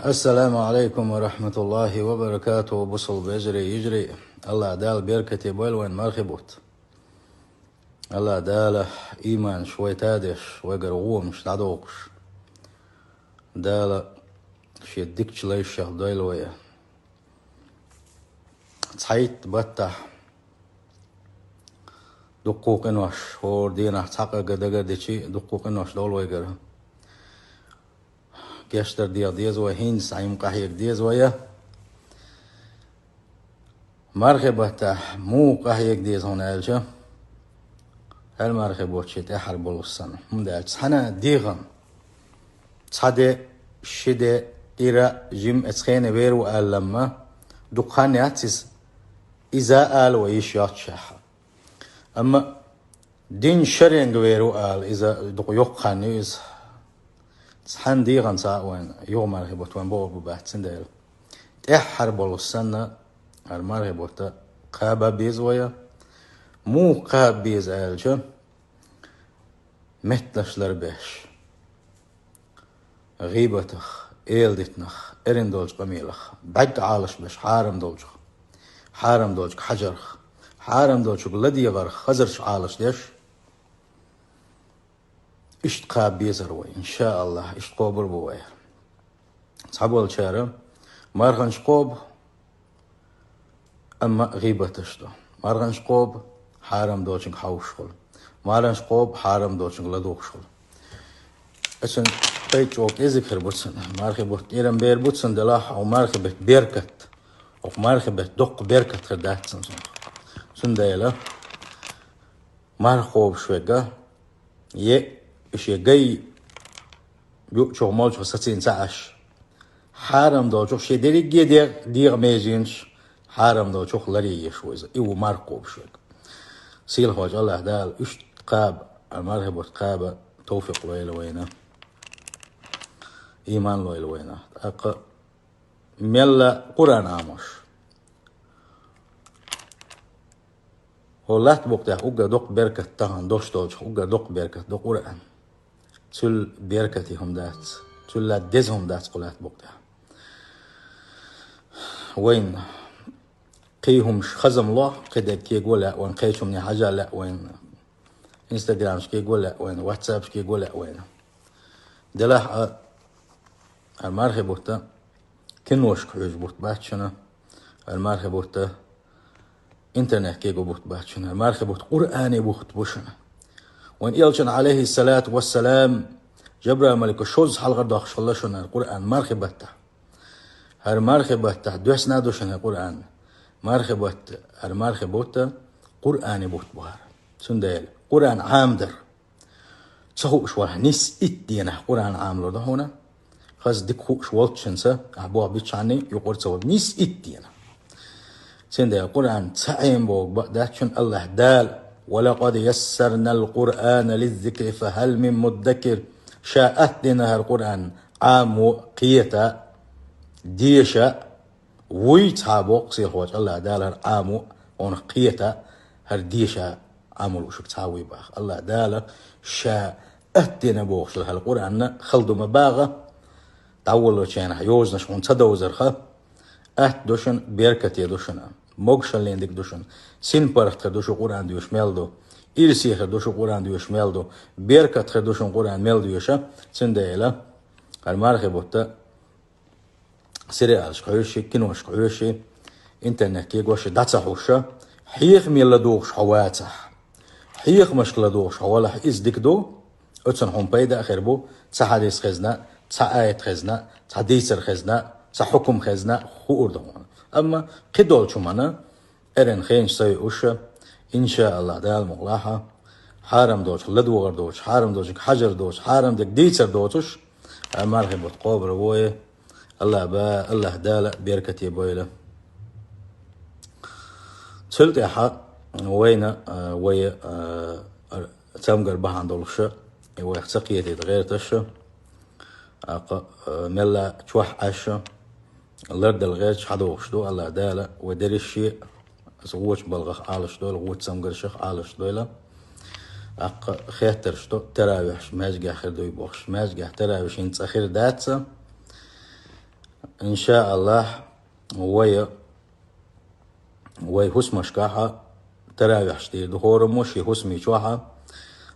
السلام عليكم ورحمة الله وبركاته. بصل بيجري يجري الله دال بيركتي بول وين مرخبوت الله دال إيمان شوي تادش ويقرغو مش تعدوقش دال شيدكش ليش دايل ويا تصحيت بطح دقوق انوش هور دينا تحقق دقدشي دقوق انوش دول ويقرها كيشتر ديز ويا هين سعيم قحيك ديز ويا مرخبة مو قحيك ديز هون ألجا المرخبة شيت أحرب السنة مدال حنا ديغن تصحدي شدة إيرا جيم أتخين بيرو آل لما دقان ياتيس إذا آل ويش ياتشاها أما دين شرين بيرو آل إذا دق يقان يز حن ديغن سا وين يوم مرخبة وين بور ببعت سندال أحرب السنة المرخبة قابا بيزويا مو قاب بيز آلجا متلش لربيش غيبتخ إيلدتنخ إرين دولج قميلخ بعد عالش بش حارم دولج حجرخ حارم دولج لدي غرخ خزرش عالش ديش اشت قاب بيزر وي إن شاء الله اشت قوبر بوي صحبوا الشارع مارغنش قوب أما غيبتش دو مارغنش قوب حارم دولج حوشخل مارغنش قوب حارم دولج لدوخشخل أسن بيت وقت إذكر بوتسن مرخبة إيران بير بوتسن دلاح أو مرخبة بيركت أو مرخبة دق بيركت خدات سن دايلا مرخوب شوية إيش يجي بيوتشو مالشو ستين ساعش حارم دوتشو شي دير ميزينش حارم دوتشو لري شوية إيو مرخوب شوية سيل هوج الله دال إيش قاب المرخبة قاب توفيق وينا إيمان لو إلوينا أق ملا قرآن عامش هو لا تبقى أوجا دق بركة تهان دوش دوش أوجا دق بركة دق قرآن تل بركتهم دات تل لا دزهم دات قلات بقى وين قيهم خزم الله قد كي يقول لا وين قيشهم ني حاجة لا وين انستغرام كي يقول لا وين واتساب كي يقول لا وين دلاح المرخبوتا كنوش كحوش بوت باتشنا المرخبوتا انترنت كيغو بوت باتشنا المرخبوت قرآني بوت بوشنا وان إلشن عليه الصلاة والسلام جبرا ملك الشوز حلقة داخش الله شنا القرآن مرخبتا هر مرخبتا دوسنا دوشنا القرآن مرخبوتا هر مرخبوتا قرآني بوت بوهر سندال قرآن عامدر تسهو شوار نس اتدينا قرآن عاملو ده هنا خاص ديك خوش والتشنسا أبوه بيتش عني يقول سوى نيس إتينا سند القرآن تعين بوق بقداتشن الله دال ولقد يسرنا القرآن للذكر فهل من مدكر شاءت لنا القرآن عام قيتا ديشا ويتابوق سيخوات الله دال عام ونقيتا هر ديشا عامل وشك تاوي باخ الله دال شاءت لنا بوغش لها القرآن خلدو مباغة تاولو چينا يوزنا شون تدوزر خا دوشن بيركتي دوشن موغشن ليندك دوشن سين پرخت دوشو قرآن ديوش ميلدو إرسي خر دوشو قرآن ديوش ميلدو بيركت خر دوشن قرآن ميلدو يوشا سين دايلا المارخي بوتا سريعش قيوشي كنوش قيوشي انترنت كيغوشي داتسا حوشا حيخ ميلا دوغش حواتح حيخ مشكلة دوغش حوالح إز ديك دو اتسن حون بايدا أخير تحاديث خزنا تآية خزنا تحديثر خزنا تحكم خزنا خور دهون أما قدول شمانا إرن خينش سوي أوشا إن شاء الله دال مغلاحة حارم دوش لدوغر دوش حارم دوش حجر دوش حارم دك ديتر دوش مرغب بتقابر بوي الله دال بيركتي بويلة تلت يحا وينا وي تامقر بحان دولشا وي احتقيتي غير تشا ملا تشوح عشا الارض الغيش حدوش دو الله دالا ودري الشيء سووش بلغخ عالش دول غوت سمقر شخ عالش دولا خيتر شتو تراويح ماجي اخر دو يبوخش ماجي تراويش انت اخر داتسا إن شاء الله وي هسمش كاحا تراويح شتي دهور مش هسمي شوحا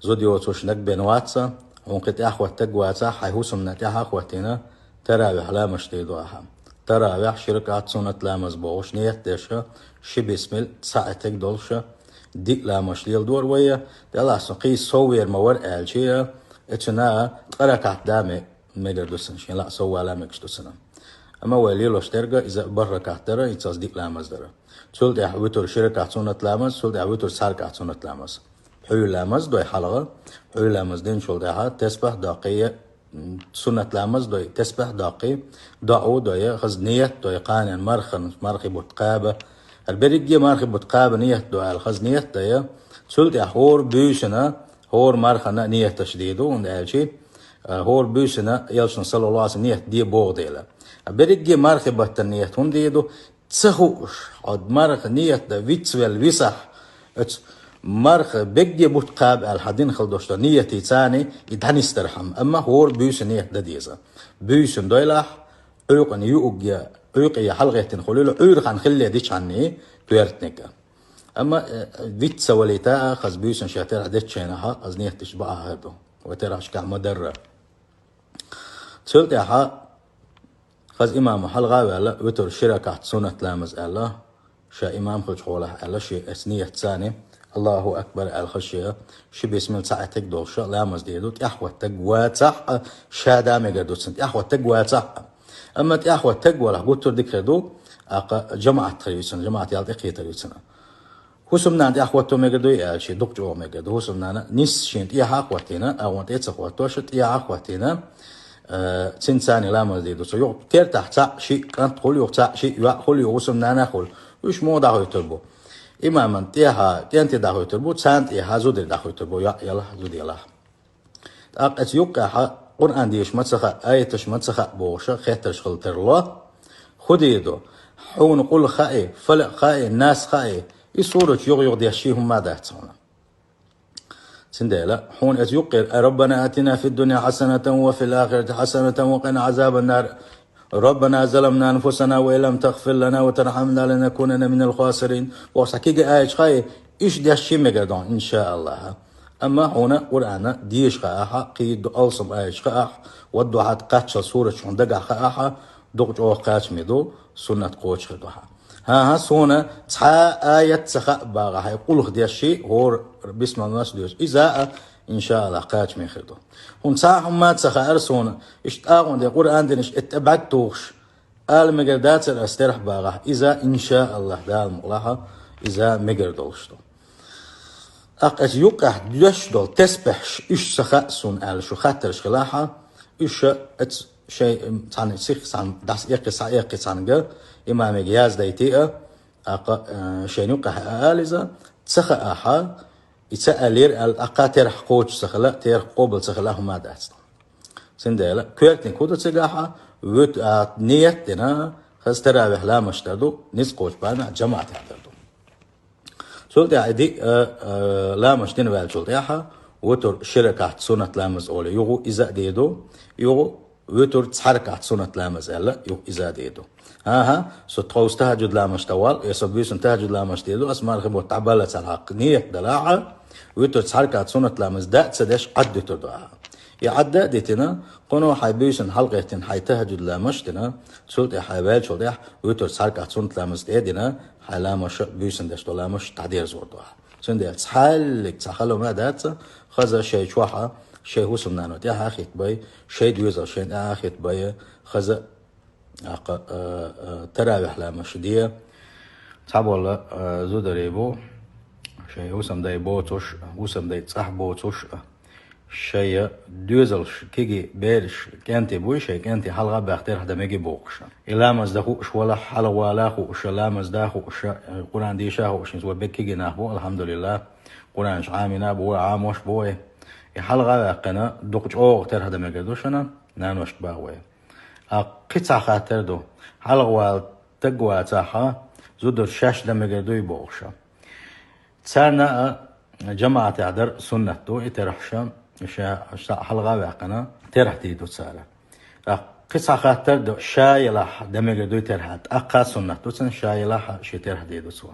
زوديو توش نك بين واتسا ونقت أخوة تقواتsa حي هسم نتاح أخوتنا تراويح لا مشتي دوحا تراويح شركات سنة لا مزبوش نيت دشا شي بسمل ساعتك دولشا دي لا مشليل دور ويا دلا سقي سوير مور الجيا اتنا قركات دامي ميدر دوسن شين لا سوى لا مكش دوسن اما وليلو شترجا اذا بركات ترى يتصدق لا مزدر سولد احوتر شركات سنة لامز سولد احوتر ساركات سنة لامز حلو لامز دوي حلقة حلو لامز دين شولدها تسبح دقيقة سنة لامز دوي تسبح دقيقة دعو دوي خزنية دوي قانن مرخي بتقابة البريدية مرخي بتقابة نية دوي الخزنية دوي سولد احور بيشنا هور مرخنا نية تشديدو وندالشي هور بيشنا يلشن صلى الله عليه وسلم نية دي بوغديلا البريدية مرخي بتنية هنديدو تسخوش عد مرخ نية دا ويتسوال ويسح مرخ بيجي بتقاب الحدين خلدوشتا نية تاني يدهن يسترحم أما هور بيوس نية دديزا بيوس دويلح عيقن يوقيا عيقيا حلقة تنخليلو عيق عن خلية ديش عني تويرتنكا أما فيتسا وليتا خز بيوس شاتير ديتشينها از نية تشبعها هدو وترى شكا مدرة سلطيها خز إمام حلقة ولا وتر شركة سنة لامز الله شا إمام خلج حوله الله شيء اسنية ثاني الله أكبر الخشية شي بيسمل ساعتك دوشة لامز ديدو تأحوى تقواتح شادا ميقردو سنت تأحوى تقواتح أما تأحوى تقوى قلت ذكر دو جماعة تريسنا جماعة يالتقي تريسنا هسمنا عند أحوى ميقردو يالشي دوك جو ميقردو هسمنا نيس شين إيا حقوتنا أو أنت إتسقوى توشت إيا حقوتنا تنساني لامز ديدو سو يوق تير تحت شي كانت تقول يوق تحت شي يقول يوق هسمنا ناخل وش مو داخل يتربو إما من تيها تينتي داخل يتربو تسانت إيها زودر داخل يتربو يلا زود يلا أقت يوقع قرآن ديش متسخة آيتش متسخة بوشة خيترش خلتر الله خد يدو حون قول خائي فلق خائي الناس خائي يصورك يوغ ديشيهم ما دهتسونا سنديلا حون يقر ربنا آتنا في الدنيا حسنة وفي الآخرة حسنة وقنا عذاب النار ربنا ظلمنا أنفسنا وإن لم تغفر لنا وترحمنا لنكونن من الخاسرين وحقيقة آيش خاي إيش ديشي مقدون إن شاء الله أما هنا قرآن ديش خاها قيد ألصم آيش خاها ودو حد قاتش سورة شون دقع خاها دوغ جو قاتش ميدو سنة قوش خدوها ها سونا تحا آية تسخاء باغا يقول خديشي هو بسم الله ديوش إذا إن شاء الله قاتش من خدو هون ساهم ما تسخاء أرسونا اشتاقون دي قرآن دينش اتبعت توغش آل مقردات الاسترح باغا إذا إن شاء الله دال مغلاها إذا مقردولشتو أقاس يوقع دوش دول تسبحش إيش سخاء سون آل شو خاطرش خلاحة إيش اتس شيء تعني سيخ عن داس يقص عنجا إمام جياز دايتيا شيء يوقع آلزا تسخاء أحا يتسألير الأقا ترح قوش سخلا ترح قوبل سخلا هما داست سندالا كويرتني كودا تسقاحا ويت نيتنا خز تراويح لا مشتردو نس قوش بانا جماعة تحضردو سولت عدي لا مشتين بعد سولت ياها وتر شركة سنة لامز أولي يغو إذا ديدو يغو وتر تحركة سنة لامز ألا يغو إذا ديدو ها ستقوس تهجد لامش توال يسبيس تهجد لامش ديدو أسمع الخبو تعبالة الحق نية دلاعة وتر تحركة سنة لامز دا تسدش عد تردوها يعدى ديتنا قنو حيبيسن حلقة حي تهجد لامشتنا سولت حيبال شولت وتر تحركة سنة لامز ديدنا حلامش بيسن دشتو لامش تعدير زوردوها سندل تحلك تحلو ما دات خذ شيء شوحة شيء هو سمنانو تيها أخيت باي شيء دوزر شيء أخيت باي خذ تراويح لامش ديه صعب والله زودريبو شيء هو سمداي بوتوش هو سمداي تصح بوتوش شيء دوزلش كيجي بيرش كانتي بوشي كانتي حلقة باختار حدا ميجي بوقش إلامز دخوش ولا حلا ولا خوش لامز داخوش قرآن دي شاهوش نسوى بكيجي ناحبو الحمد لله قرآن شعامنا بو عاموش بوي حلقة قنا دوقش اختار حدا ميجي دوشنا نانوش باوي قطع خاطر دو حلقة تقوى تاحا زودر شاش دميجي دوي بوقش تسارنا جماعة تعدر سنة دو اترحشا حلقة واقنا ترح تيدو تسالة قصة خاطر دو شاي لاح دمج دو ترهات أقا سنة توسن شاي لاح شتر هدي دوسوا